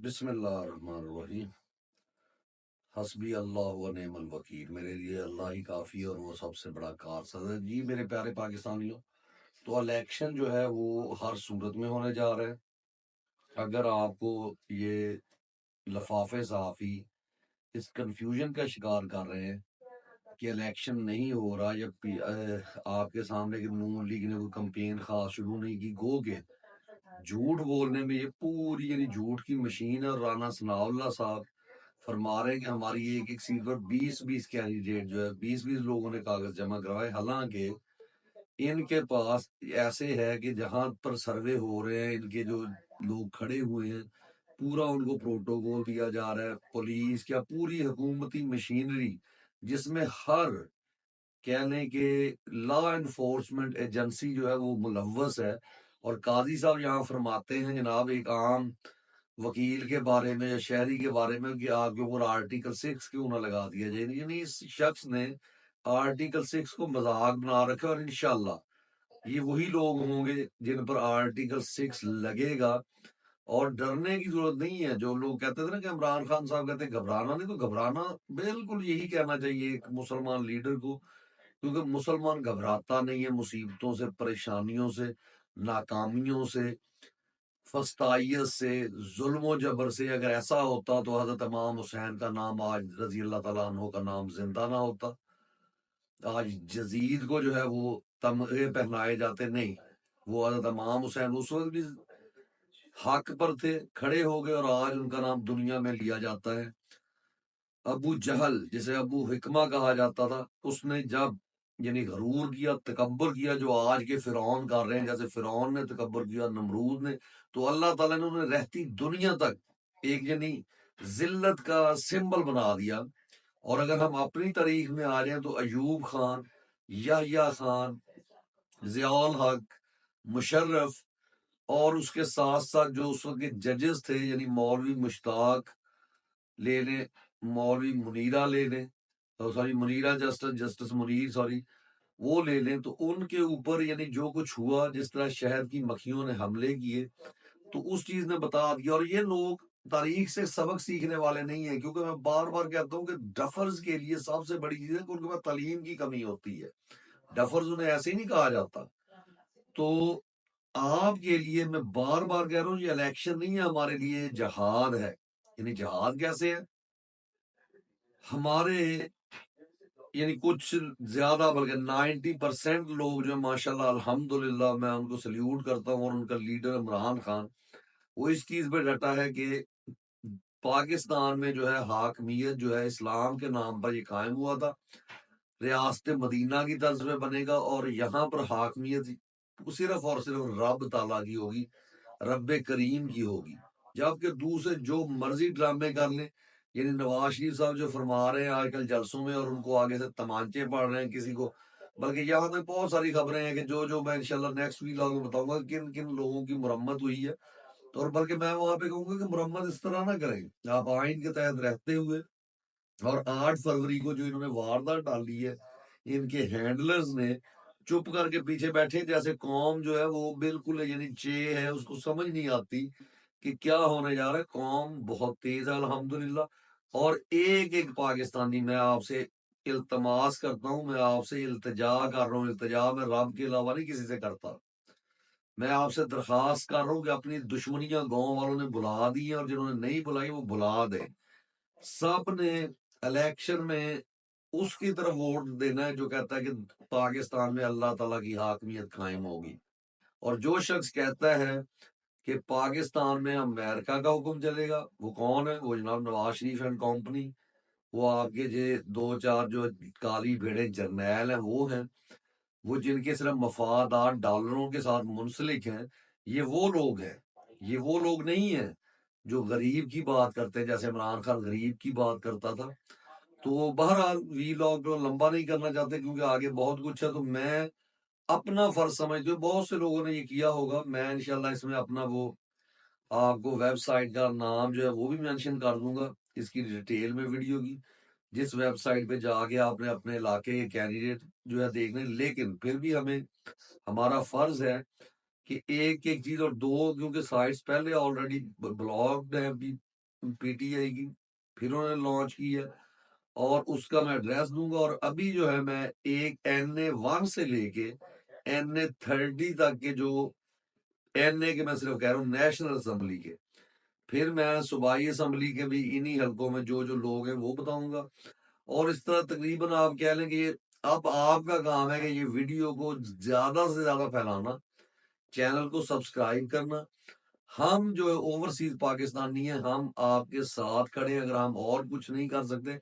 بسم اللہ الرحمن الرحیم۔ حسبی اللہ و نعم الوکیل، میرے لیے اللہ ہی کافی اور وہ سب سے بڑا کارساز ہے۔ جی میرے پیارے پاکستانیوں، تو الیکشن جو ہے وہ ہر صورت میں ہونے جا رہا ہے۔ اگر آپ کو یہ لفافے صحافی اس کنفیوژن کا شکار کر رہے ہیں کہ الیکشن نہیں ہو رہا یا آپ کے سامنے کہ نون لیگ نے کوئی کمپین خاص شروع نہیں کی، گو کہ جھوٹ بولنے میں یہ پوری یعنی جھوٹ کی مشین ہے۔ اور رانا ثناء اللہ صاحب فرما رہے ہیں کہ ہماری ایک ایک سیٹ پر 20 کینڈیڈیٹ جو ہے 20 لوگوں نے کاغذ جمع کروائے، حالانکہ ان کے پاس ایسے ہے کہ جہاں پر سروے ہو رہے ہیں ان کے جو لوگ کھڑے ہوئے ہیں پورا ان کو پروٹوکول دیا جا رہا ہے، پولیس کیا پوری حکومتی مشینری جس میں ہر کہہ لیں کہ لا انفورسمنٹ ایجنسی جو ہے وہ ملوث ہے۔ اور قاضی صاحب یہاں فرماتے ہیں جناب ایک عام وکیل کے بارے میں یا شہری کے بارے میں کہ آپ کے اوپر آرٹیکل 6 کیوں نہ لگا دیا جائے، یعنی اس شخص نے آرٹیکل 6 کو مذاق بنا رکھا، اور انشاءاللہ یہ وہی لوگ ہوں گے جن پر آرٹیکل 6 لگے گا۔ اور ڈرنے کی ضرورت نہیں ہے۔ جو لوگ کہتے تھے نا کہ عمران خان صاحب کہتے ہیں گھبرانا نہیں، تو گھبرانا بالکل یہی کہنا چاہیے ایک مسلمان لیڈر کو، کیونکہ مسلمان گھبراتا نہیں ہے مصیبتوں سے، پریشانیوں سے، ناکامیوں سے، فسطائیت سے، ظلم و جبر سے۔ اگر ایسا ہوتا تو حضرت امام حسین کا نام آج رضی اللہ تعالیٰ عنہ کا نام زندہ نہ ہوتا، آج جزید کو جو ہے وہ تمغے پہنائے جاتے نہیں۔ وہ حضرت امام حسین اس وقت بھی حق پر تھے، کھڑے ہو گئے، اور آج ان کا نام دنیا میں لیا جاتا ہے۔ ابو جہل جسے ابو حکمہ کہا جاتا تھا، اس نے جب یعنی غرور کیا، تکبر کیا، جو آج کے فرعون کر رہے ہیں، جیسے فرعون نے تکبر کیا، نمرود نے، تو اللہ تعالیٰ نے انہیں رہتی دنیا تک ایک یعنی ذلت کا سمبل بنا دیا۔ اور اگر ہم اپنی تاریخ میں آ جائیں تو ایوب خان، یحییٰ خان، ضیاء الحق، مشرف، اور اس کے ساتھ ساتھ جو اس وقت کے ججز تھے یعنی مولوی مشتاق لے لیں، مولوی منیرہ لے لیں، سوری منیرہ جسٹس منیر سوری وہ لے لیں، تو ان کے اوپر یعنی جو کچھ ہوا، جس طرح شہد کی مکھیوں نے حملے کیے، تو اس چیز نے بتا دیا۔ اور یہ لوگ تاریخ سے سبق سیکھنے والے نہیں ہیں، کیونکہ میں بار بار کہتا ہوں کہ ڈفرز کے لیے سب سے بڑی چیز ہے کہ ان کے پاس تعلیم کی کمی ہوتی ہے۔ ڈفرز انہیں ایسے ہی نہیں کہا جاتا۔ تو آپ کے لیے میں بار بار کہہ رہا ہوں یہ الیکشن نہیں ہے، ہمارے لیے جہاد ہے۔ یعنی جہاد کیسے ہے؟ ہمارے یعنی کچھ زیادہ بلکہ 90% لوگ جو ماشاءاللہ الحمدللہ میں ان کو سلیوٹ کرتا ہوں، اور ان کا لیڈر عمران خان وہ اس چیز پہ ڈٹا ہے کہ پاکستان میں جو ہے حاکمیت جو ہے اسلام کے نام پر یہ قائم ہوا تھا، ریاست مدینہ کی طرز پہ بنے گا، اور یہاں پر حاکمیت صرف اور صرف رب تعالیٰ کی ہوگی، رب کریم کی ہوگی۔ جبکہ دوسرے جو مرضی ڈرامے کر لیں، یعنی نواز شریف صاحب جو فرما رہے ہیں آج کل جلسوں میں، اور ان کو آگے سے تمانچے پڑ رہے ہیں کسی کو، بلکہ یہاں تک بہت ساری خبریں ہیں کہ جو میں انشاءاللہ نیکسٹ ویک آپ کو بتاؤں گا کن کن لوگوں کی مرمت ہوئی ہے۔ اور بلکہ میں وہاں پہ کہوں گا کہ مرمت اس طرح نہ کریں، آپ آئین کے تحت رہتے ہوئے، اور 8 فروری کو جو انہوں نے واردات ڈالی ہے ان کے ہینڈلرز نے، چپ کر کے پیچھے بیٹھے، جیسے قوم جو ہے وہ بالکل یعنی چے ہے، اس کو سمجھ نہیں آتی کہ کیا ہونے جا رہا ہے۔ قوم بہت تیز ہے الحمدللہ، اور ایک ایک پاکستانی، میں آپ سے التماس کرتا ہوں، میں آپ سے التجا کر رہا ہوں، التجا میں رب کے علاوہ نہیں کسی سے کرتا، میں آپ سے درخواست کر رہا ہوں کہ اپنی دشمنیاں گاؤں والوں نے بلا دی ہیں، اور جنہوں نے نہیں بلائی وہ بلا دیں۔ سب نے الیکشن میں اس کی طرف ووٹ دینا ہے جو کہتا ہے کہ پاکستان میں اللہ تعالیٰ کی حاکمیت قائم ہوگی۔ اور جو شخص کہتا ہے کہ پاکستان میں امریکہ کا حکم چلے گا، وہ کون ہے؟ وہ جناب نواز شریف اینڈ کمپنی، وہ آپ کے دو چار جو کالی بھیڑے جرنیل ہیں وہ ہیں، وہ جن کے صرف مفادات ڈالروں کے ساتھ منسلک ہیں۔ یہ وہ لوگ ہیں، یہ وہ لوگ نہیں ہیں جو غریب کی بات کرتے ہیں، جیسے عمران خان غریب کی بات کرتا تھا۔ تو بہرحال وی لاگ کو لمبا نہیں کرنا چاہتے کیونکہ آگے بہت کچھ ہے، تو میں اپنا فرض سمجھتے ہوں، بہت سے لوگوں نے یہ کیا ہوگا، میں انشاءاللہ اس میں اپنا وہ آپ کو ویب سائٹ کا نام جو ہے وہ بھی مینشن کر دوں گا اس کی ڈیٹیل میں ویڈیو کی، جس ویب سائٹ پہ جا کے آپ نے اپنے علاقے کے کینڈیڈیٹ جو ہے دیکھنے۔ لیکن پھر بھی ہمارا فرض ہے کہ ایک ایک چیز، اور دو کیونکہ سائٹس پہلے آلریڈی بلاکڈ ہیں، پی ٹی آئی کی، پھر انہوں نے لانچ کی ہے، اور اس کا میں ایڈریس دوں گا۔ اور ابھی جو ہے میں ایک NA1 سے لے کے NA30 تک کے جو NA کے میں صرف کہہ رہا ہوں نیشنل اسمبلی کے، پھر میں صوبائی اسمبلی کے بھی انہی حلقوں میں جو جو لوگ ہیں وہ بتاؤں گا۔ اور اس طرح تقریباً آپ کہہ لیں کہ یہ اب آپ کا کام ہے کہ یہ ویڈیو کو زیادہ سے زیادہ پھیلانا، چینل کو سبسکرائب کرنا۔ ہم جو اوورسیز پاکستانی ہیں، ہم آپ کے ساتھ کھڑے ہیں۔ اگر ہم اور کچھ نہیں کر سکتے،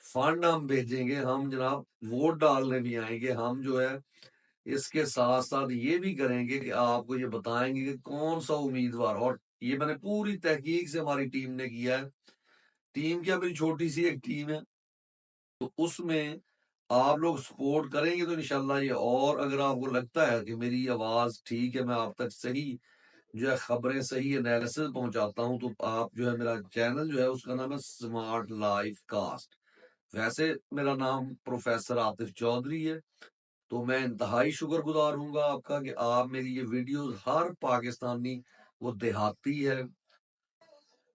فنڈ ہم بھیجیں گے، ہم جناب ووٹ ڈالنے بھی آئیں گے، ہم جو ہے اس کے ساتھ ساتھ یہ بھی کریں گے کہ آپ کو یہ بتائیں گے کہ کون سا امیدوار، اور یہ میں نے پوری تحقیق سے ہماری ٹیم نے کیا ہے۔ ٹیم کیا، میری چھوٹی سی ایک ٹیم ہے، تو اس میں آپ لوگ سپورٹ کریں گے تو انشاءاللہ یہ، اور اگر آپ کو لگتا ہے کہ میری آواز ٹھیک ہے، میں آپ تک صحیح جو ہے خبریں، صحیح انالیسس پہنچاتا ہوں، تو آپ جو ہے میرا چینل جو ہے اس کا نام ہے سمارٹ لائف کاسٹ۔ ویسے میرا نام پروفیسر عاطف چودھری ہے، تو میں انتہائی شکر گزار ہوں گا آپ کا کہ آپ میری یہ ویڈیوز ہر پاکستانی، وہ دیہاتی ہے،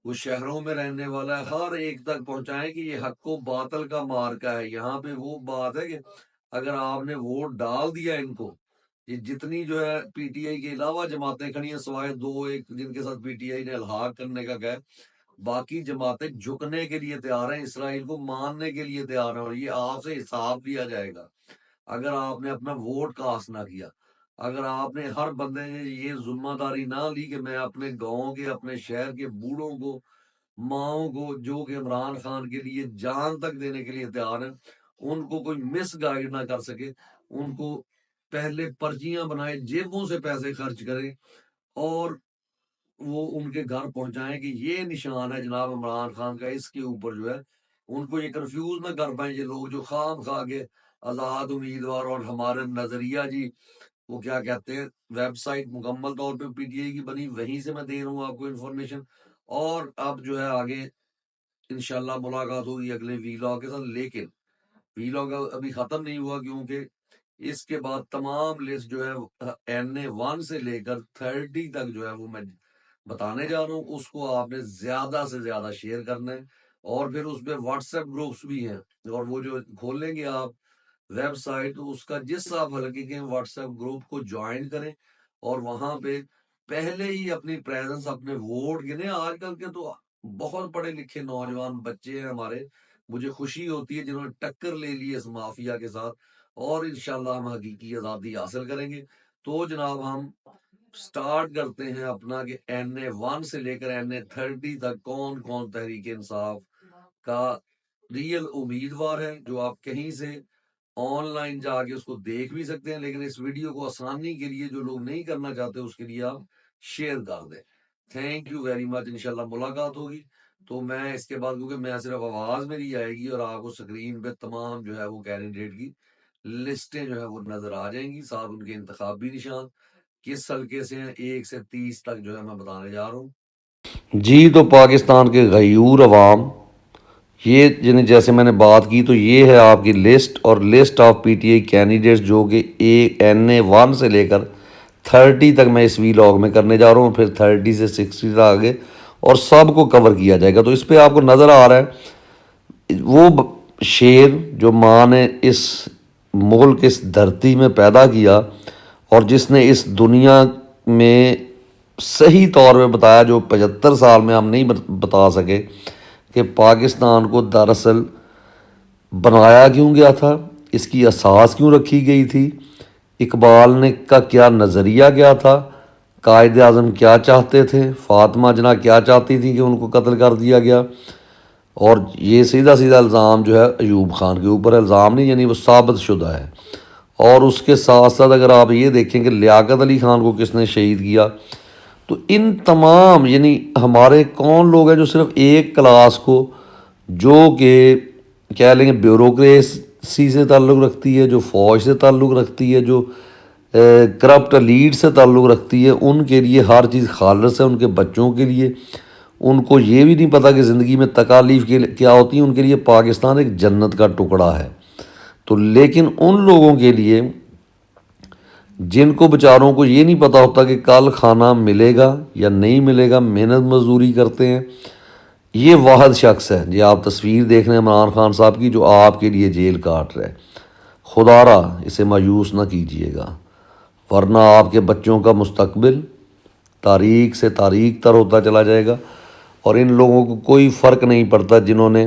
وہ شہروں میں رہنے والا ہے، ہر ایک تک پہنچائیں کہ یہ حق و باطل کا مارکا ہے۔ یہاں پہ وہ بات ہے کہ اگر آپ نے ووٹ ڈال دیا ان کو، یہ جتنی جو ہے پی ٹی آئی کے علاوہ جماعتیں کھڑی ہیں، سوائے دو ایک جن کے ساتھ پی ٹی آئی نے الحاق کرنے کا کہا ہے، باقی جماعتیں جھکنے کے لیے تیار ہیں، اسرائیل کو ماننے کے لیے تیار ہیں، اور یہ آپ سے حساب لیا جائے گا اگر آپ نے اپنا ووٹ کاسٹ نہ کیا۔ اگر آپ نے، ہر بندے نے یہ ذمہ داری نہ لی کہ میں اپنے گاؤں کے، اپنے شہر کے بوڑھوں کو، ماؤں کو، جو کہ عمران خان کے لیے جان تک دینے کے لیے تیار ہیں، ان کو کوئی مس گائیڈ نہ کر سکے، ان کو پہلے پرچیاں بنائے، جیبوں سے پیسے خرچ کریں، اور وہ ان کے گھر پہنچائیں کہ یہ نشان ہے جناب عمران خان کا، اس کے اوپر جو ہے ان کو یہ کنفیوز نہ کر پائیں یہ لوگ جو خام خواہ کے آزاد امیدوار، اور ہمارے نظریہ جی وہ کیا کہتے ہیں، ویب سائٹ مکمل طور پہ پی ٹی آئی کی بنی، وہیں سے میں دے رہا ہوں آپ کو انفارمیشن۔ اور اب جو ہے آگے انشاءاللہ ملاقات ہوگی اگلے ویلاگ کے ساتھ، لیکن ویلاگ ابھی ختم نہیں ہوا، کیونکہ اس کے بعد تمام لسٹ جو ہے NA1 سے لے کر 30 تک جو ہے وہ میں بتانے جا رہا ہوں۔ اس کو آپ نے زیادہ سے زیادہ شیئر کرنا ہے، اور پھر اس پہ واٹس ایپ گروپس بھی ہیں، اور وہ جو کھولیں گے آپ ویب سائٹ، تو اس کا جس آپ حلقے کے واٹس ایپ گروپ کو جوائن کریں، اور وہاں پہ پہلے ہی اپنی پریزنس، اپنے ووٹ گنے۔ آج کل کے تو بہت پڑھے لکھے نوجوان بچے ہیں ہمارے، مجھے خوشی ہوتی ہے جنہوں نے ٹکر لے لی اس مافیا کے ساتھ، اور انشاءاللہ ہم حقیقی آزادی حاصل کریں گے۔ تو جناب ہم سٹارٹ کرتے ہیں اپنا کہ NA1 سے لے کر NA30 تک کون کون تحریک انصاف کا ریئل امیدوار ہے، جو آپ کہیں سے آن لائن جا کے اس کو دیکھ بھی سکتے ہیں، لیکن اس ویڈیو کو آسانی کے لیے جو لوگ نہیں کرنا چاہتے اس کے لیے آپ شیئر کر دیں۔ تھینک یو ویری مچ، انشاءاللہ ملاقات ہوگی۔ تو میں اس کے بعد، کیونکہ میں صرف آواز میری آئے گی، اور آپ کو سکرین پہ تمام جو ہے وہ کینڈیڈیٹ کی لسٹیں جو ہے وہ نظر آ جائیں گی، ساتھ ان کے انتخابی نشان کس حلقے سے ہیں، 1 سے 30 تک جو ہے میں بتانے جا رہا ہوں۔ جی، تو پاکستان کے غیور عوام، یہ جیسے میں نے بات کی، تو یہ ہے آپ کی لسٹ، اور list of P T I candidates, جو کہ NA1 سے لے کر 30 تک میں اس ویلاگ میں کرنے جا رہا ہوں، پھر 30 سے 60 تک آگے، اور سب کو کور کیا جائے گا۔ تو اس پہ آپ کو نظر آ رہا ہے وہ شیر جو ماں نے اس ملک، اس دھرتی میں پیدا کیا، اور جس نے اس دنیا میں صحیح طور پہ بتایا، جو 75 سال میں ہم نہیں بتا سکے، کہ پاکستان کو دراصل بنایا کیوں گیا تھا، اس کی اساس کیوں رکھی گئی تھی، اقبال نے کا کیا نظریہ کیا تھا، قائد اعظم کیا چاہتے تھے، فاطمہ جناح کیا چاہتی تھی کہ ان کو قتل کر دیا گیا۔ اور یہ سیدھا سیدھا الزام جو ہے ایوب خان کے اوپر ہے، الزام نہیں، یعنی وہ ثابت شدہ ہے۔ اور اس کے ساتھ ساتھ اگر آپ یہ دیکھیں کہ لیاقت علی خان کو کس نے شہید کیا، تو ان تمام، یعنی ہمارے کون لوگ ہیں جو صرف ایک کلاس کو، جو کہ کہہ لیں گے بیوروکریسی سے تعلق رکھتی ہے، جو فوج سے تعلق رکھتی ہے، جو کرپٹ لیڈ سے تعلق رکھتی ہے، ان کے لیے ہر چیز خالص ہے، ان کے بچوں کے لیے ان کو یہ بھی نہیں پتہ کہ زندگی میں تکالیف کیا ہوتی ہیں، ان کے لیے پاکستان ایک جنت کا ٹکڑا ہے۔ تو لیکن ان لوگوں کے لیے جن کو بیچاروں کو یہ نہیں پتہ ہوتا کہ کل کھانا ملے گا یا نہیں ملے گا، محنت مزدوری کرتے ہیں، یہ واحد شخص ہے جی، آپ تصویر دیکھ رہے ہیں عمران خان صاحب کی، جو آپ کے لیے جیل کاٹ رہا ہے۔ خدا را اسے مایوس نہ کیجیے گا، ورنہ آپ کے بچوں کا مستقبل تاریک سے تاریک تر ہوتا چلا جائے گا۔ اور ان لوگوں کو کوئی فرق نہیں پڑتا جنہوں نے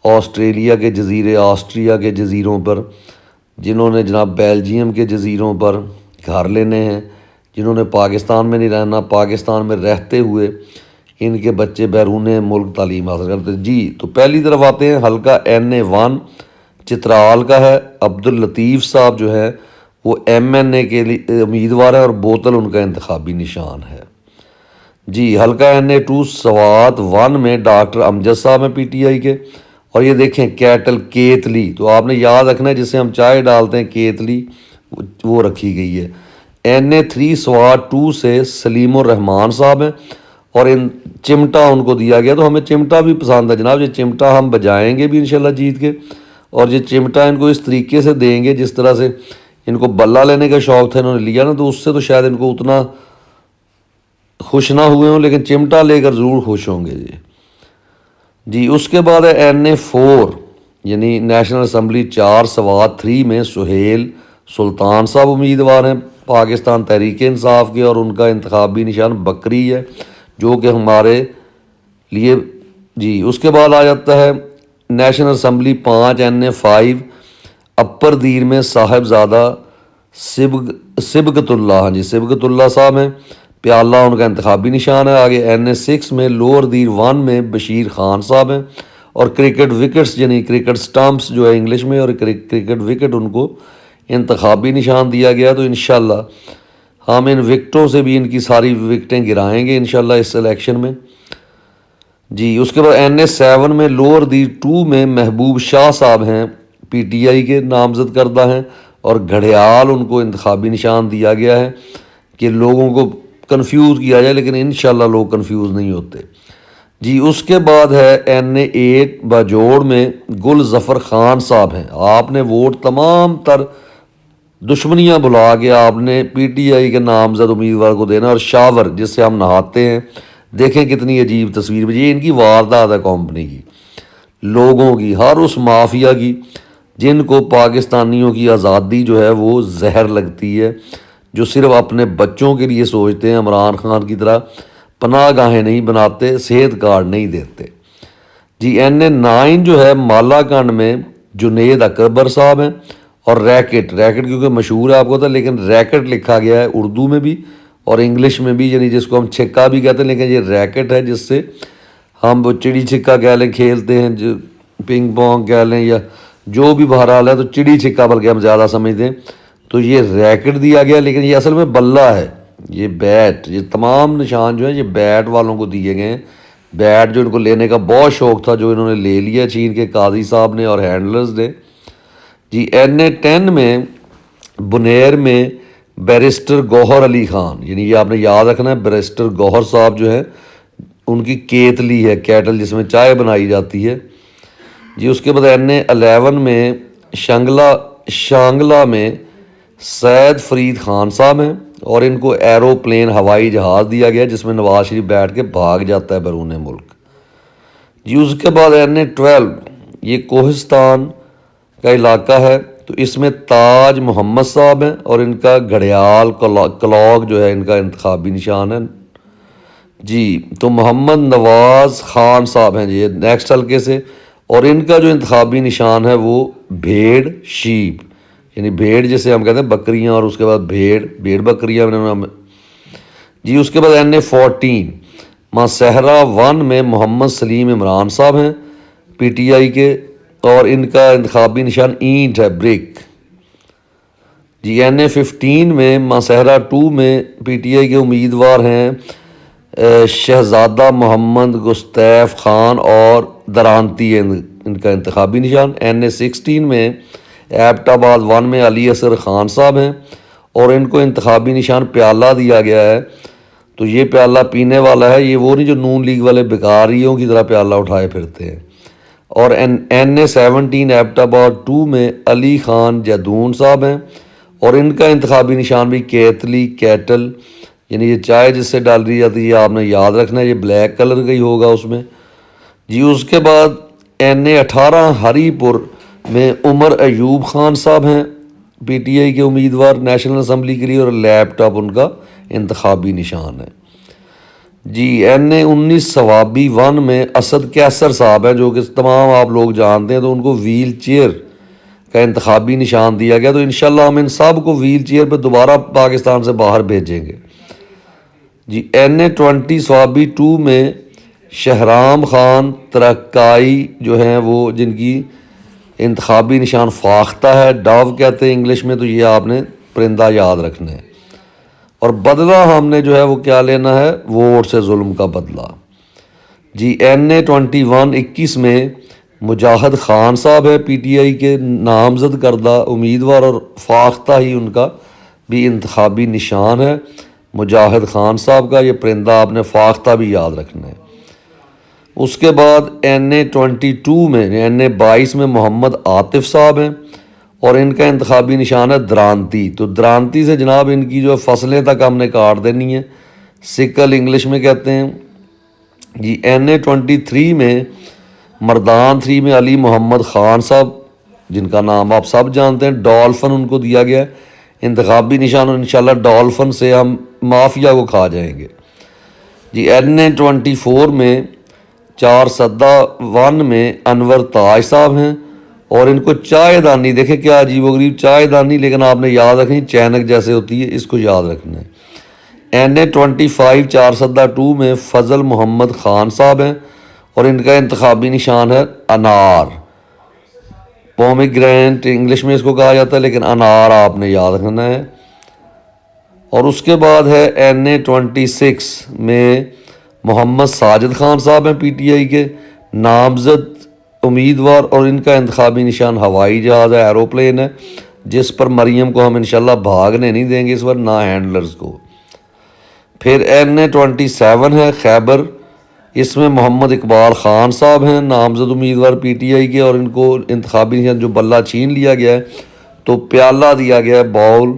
آسٹریلیا کے جزیرے، آسٹریا کے جزیروں پر، جنہوں نے جناب بیلجیم کے جزیروں پر گھر لینے ہیں، جنہوں نے پاکستان میں نہیں رہنا، پاکستان میں رہتے ہوئے ان کے بچے بیرون ملک تعلیم حاصل کرتے ہیں۔ جی تو پہلی طرف آتے ہیں، حلقہ NA1 چترال کا ہے۔ عبداللطیف صاحب جو ہے وہ MNA کے لیے امیدوار ہے، اور بوتل ان کا انتخابی نشان ہے۔ جی حلقہ NA2 سوات 1 میں ڈاکٹر امجد صاحب ہیں PTI کے، اور یہ دیکھیں کیٹل کیتلی، تو آپ نے یاد رکھنا ہے جسے ہم چائے ڈالتے ہیں کیتلی، وہ رکھی گئی ہے۔ NA3 سوات 2 سے سلیم الرحمان صاحب ہیں، اور ان چمٹا ان کو دیا گیا، تو ہمیں چمٹا بھی پسند ہے جناب، یہ چمٹا ہم بجائیں گے بھی انشاءاللہ جیت کے، اور یہ چمٹا ان کو اس طریقے سے دیں گے جس طرح سے ان کو بلہ لینے کا شوق تھا، انہوں نے لیا نا، تو اس سے تو شاید ان کو اتنا خوش نہ ہوئے ہوں، لیکن چمٹا لے کر ضرور خوش ہوں گے جی۔ جی اس کے بعد ہے NA4 یعنی نیشنل اسمبلی 4 سوات 3 میں سہیل سلطان صاحب امیدوار ہیں پاکستان تحریک انصاف کے، اور ان کا انتخابی نشان بکری ہے، جو کہ ہمارے لیے جی۔ اس کے بعد آ جاتا ہے نیشنل اسمبلی 5 NA5 اپر دیر میں صاحبزادہ سبکت اللہ، ہاں جی سبکت اللہ صاحب ہیں، پیالہ ان کا انتخابی نشان ہے۔ آگے NA6 میں لوور دیر 1 میں بشیر خان صاحب ہیں، اور کرکٹ وکٹس یعنی کرکٹ سٹمپس جو ہے انگلش میں، اور کرکٹ وکٹ ان کو انتخابی نشان دیا گیا۔ تو انشاءاللہ ہم ان وکٹوں سے بھی ان کی ساری وکٹیں گرائیں گے انشاءاللہ اس الیکشن میں جی۔ اس کے بعد NA7 میں لوور دیر 2 میں محبوب شاہ صاحب ہیں PTI کے نامزد کردہ ہیں، اور گھڑیال ان کو انتخابی نشان دیا گیا ہے کہ لوگوں کو کنفیوز کیا جائے، لیکن انشاءاللہ لوگ کنفیوز نہیں ہوتے جی۔ اس کے بعد ہے NA8 باجوڑ میں گل ظفر خان صاحب ہیں، آپ نے ووٹ تمام تر دشمنیاں بلا کے آپ نے PTI کے نامزد امیدوار کو دینا، اور شاور جس سے ہم نہاتے ہیں، دیکھیں کتنی عجیب تصویر بھی، یہ ان کی واردات ہے کمپنی کی، لوگوں کی، ہر اس مافیا کی جن کو پاکستانیوں کی آزادی جو ہے وہ زہر لگتی ہے، جو صرف اپنے بچوں کے لیے سوچتے ہیں، عمران خان کی طرح پناہ گاہیں نہیں بناتے، صحت کارڈ نہیں دیتے جی۔ NA9 جو ہے مالا کنڈ میں جنید اکبر صاحب ہیں، اور ریکٹ کیونکہ مشہور ہے آپ کو تھا، لیکن ریکٹ لکھا گیا ہے اردو میں بھی اور انگلش میں بھی، یعنی جس کو ہم چھکا بھی کہتے ہیں، لیکن یہ ریکٹ ہے جس سے ہم وہ چڑی چھکا کہہ لیں کھیلتے ہیں، جو پنگ پونگ کہہ لیں، یا جو بھی بہرحال ہے، تو چڑی چھکا بلکہ ہم زیادہ سمجھتے ہیں، تو یہ ریکٹ دیا گیا، لیکن یہ اصل میں بلہ ہے، یہ بیٹ، یہ تمام نشان جو ہیں یہ بیٹ والوں کو دیے گئے ہیں، بیٹ جو ان کو لینے کا بہت شوق تھا، جو انہوں نے لے لیا چین کے قاضی صاحب نے اور ہینڈلرز نے جی۔ NA10 میں بنیر میں بیرسٹر گوہر علی خان، یعنی یہ آپ نے یاد رکھنا ہے، بیرسٹر گوہر صاحب جو ہے ان کی کیتلی ہے، کیٹل جس میں چائے بنائی جاتی ہے جی۔ اس کے بعد NA11 میں شانگلہ میں سید فرید خان صاحب ہیں، اور ان کو ایروپلین ہوائی جہاز دیا گیا جس میں نواز شریف بیٹھ کے بھاگ جاتا ہے بیرون ملک جی۔ اس کے بعد NA12 یہ کوہستان کا علاقہ ہے، تو اس میں تاج محمد صاحب ہیں، اور ان کا گھڑیال کلاگ جو ہے ان کا انتخابی نشان ہے جی۔ تو محمد نواز خان صاحب ہیں جی نیکسٹ حلقے سے، اور ان کا جو انتخابی نشان ہے وہ بھیڑ شیپ، یعنی بھیڑ جسے ہم کہتے ہیں بکریاں، اور اس کے بعد بھیڑ بکریاں جی۔ اس کے بعد NA14 ماں صحرا 1 میں محمد سلیم عمران صاحب ہیں PTI کے، اور ان کا انتخابی نشان اینٹ ہے، برک جی۔ NA15 میں ماں صحرا 2 میں PTI کے امیدوار ہیں شہزادہ محمد گستیف خان اور درانتی ہے ان کا انتخابی نشان۔ NA16 میں ایبٹ آباد 1 میں علی اصغر خان صاحب ہیں، اور ان کو انتخابی نشان پیالہ دیا گیا ہے، تو یہ پیالہ پینے والا ہے، یہ وہ نہیں جو نون لیگ والے بیکاریوں کی طرح پیالہ اٹھائے پھرتے ہیں۔ اور NA17 ایبٹ آباد 2 میں علی خان جدون صاحب ہیں، اور ان کا انتخابی نشان بھی کیٹل، یعنی یہ چائے جس سے ڈال دی جاتی ہے، آپ نے یاد رکھنا ہے، یہ بلیک کلر کا ہی ہوگا اس میں جی اس کے بعد NA18 ہری پور میں عمر ایوب خان صاحب ہیں PTI کے امیدوار نیشنل اسمبلی کے لیے، اور لیپ ٹاپ ان کا انتخابی نشان ہے۔ جی NA19 ثوابی 1 میں اسد کیسر صاحب ہیں، جو کہ تمام آپ لوگ جانتے ہیں، تو ان کو ویل چیئر کا انتخابی نشان دیا گیا، تو انشاءاللہ ہم ان سب کو ویل چیئر پہ دوبارہ پاکستان سے باہر بھیجیں گے۔ جی NA20 ثوابی 2 میں شہرام خان ترکائی جو ہیں، وہ جن کی انتخابی نشان فاختہ ہے، ڈاو کہتے ہیں انگلش میں، تو یہ آپ نے پرندہ یاد رکھنا ہے۔ اور بدلہ ہم نے جو ہے وہ کیا لینا ہے، ووٹ سے ظلم کا بدلہ۔ جی NA21 21 میں مجاہد خان صاحب ہے PTI کے نامزد کردہ امیدوار، اور فاختہ ہی ان کا بھی انتخابی نشان ہے، مجاہد خان صاحب کا۔ یہ پرندہ آپ نے فاختہ بھی یاد رکھنا ہے۔ اس کے بعد NA22 میں NA22 میں محمد عاطف صاحب ہیں، اور ان کا انتخابی نشان ہے درانتی۔ تو درانتی سے جناب ان کی جو فصلیں تک ہم نے کاٹ دینی ہیں، سکل انگلش میں کہتے ہیں۔ جی NA23 میں مردان 3 میں علی محمد خان صاحب، جن کا نام آپ سب جانتے ہیں، ڈولفن ان کو دیا گیا ہے انتخابی نشان، اور انشاءاللہ ڈولفن سے ہم مافیا کو کھا جائیں گے۔ جی NA24 میں 4 سدہ 1 میں انور تاج صاحب ہیں، اور ان کو چائے دانی، دیکھیں کیا عجیب و غریب چائے دانی، لیکن آپ نے یاد رکھنی چینک جیسے ہوتی ہے، اس کو یاد رکھنا ہے۔ NA25 4 سدہ 2 میں فضل محمد خان صاحب ہیں، اور ان کا انتخابی نشان ہے انار، پومیگرینٹ انگلش میں اس کو کہا جاتا ہے، لیکن انار آپ نے یاد رکھنا ہے۔ اور اس کے بعد ہے NA26 میں محمد ساجد خان صاحب ہیں PTI کے نامزد امیدوار، اور ان کا انتخابی نشان ہوائی جہاز ہے، ایروپلین ہے، جس پر مریم کو ہم انشاءاللہ بھاگنے نہیں دیں گے اس وقت، نہ ہینڈلرز کو۔ پھر NA27 ہے خیبر، اس میں محمد اقبال خان صاحب ہیں نامزد امیدوار PTI کے، اور ان کو انتخابی نشان جو بلہ چھین لیا گیا ہے، تو پیالہ دیا گیا ہے، باؤل،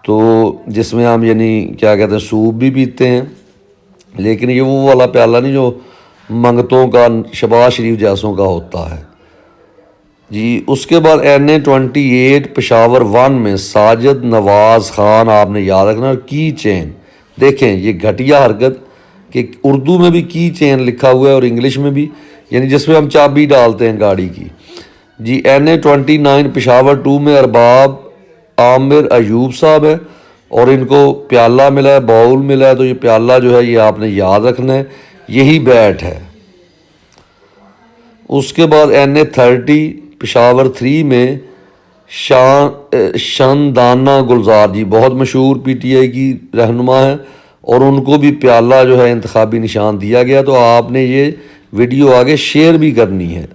تو جس میں ہم یعنی کیا کہتے ہیں سوپ بھی پیتے ہیں، لیکن یہ وہ والا پیالہ نہیں جو منگتوں کا شباز شریف جیسوں کا ہوتا ہے۔ جی اس کے بعد NA28 پشاور 1 میں ساجد نواز خان آپ نے یاد رکھنا، اور کی چین، دیکھیں یہ گھٹیا حرکت کہ اردو میں بھی کی چین لکھا ہوا ہے اور انگلش میں بھی، یعنی جس میں ہم چابی ڈالتے ہیں گاڑی کی۔ جی NA29 پشاور 2 میں ارباب عامر ایوب صاحب ہے، اور ان کو پیالہ ملا ہے، باؤل ملا ہے، تو یہ پیالہ جو ہے یہ آپ نے یاد رکھنا ہے، یہی بیٹ ہے۔ اس کے بعد NA30 پشاور 3 میں شاندانہ گلزار جی بہت مشہور PTI کی رہنما ہیں، اور ان کو بھی پیالہ جو ہے انتخابی نشان دیا گیا، تو آپ نے یہ ویڈیو آگے شیئر بھی کرنی ہے۔